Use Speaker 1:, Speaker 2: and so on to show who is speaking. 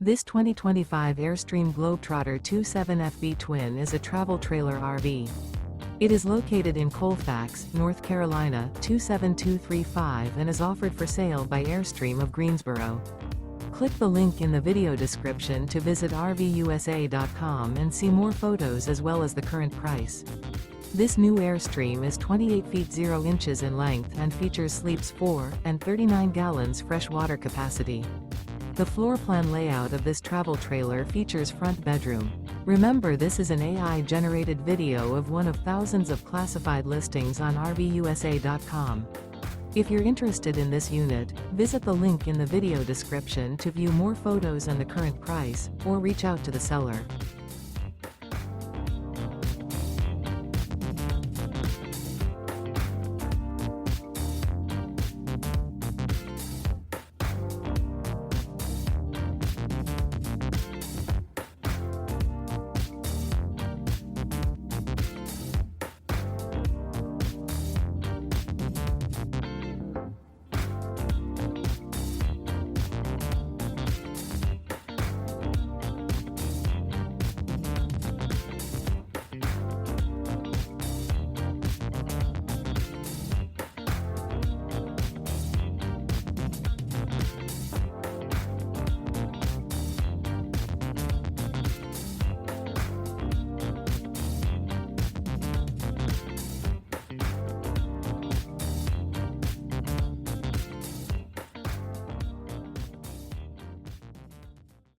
Speaker 1: This 2025 Airstream Globetrotter 27FB Twin is a travel trailer RV. It is located in Colfax, North Carolina 27235 and is offered for sale by Airstream of Greensboro. Click the link in the video description to visit RVUSA.com and see more photos as well as the current price. This new Airstream is 28 feet 0 inches in length and features sleeps 4 and 39 gallons fresh water capacity. The floor plan layout of this travel trailer features front bedroom. Remember, this is an AI-generated video of one of thousands of classified listings on RVUSA.com. If you're interested in this unit, visit the link in the video description to view more photos and the current price, or reach out to the seller.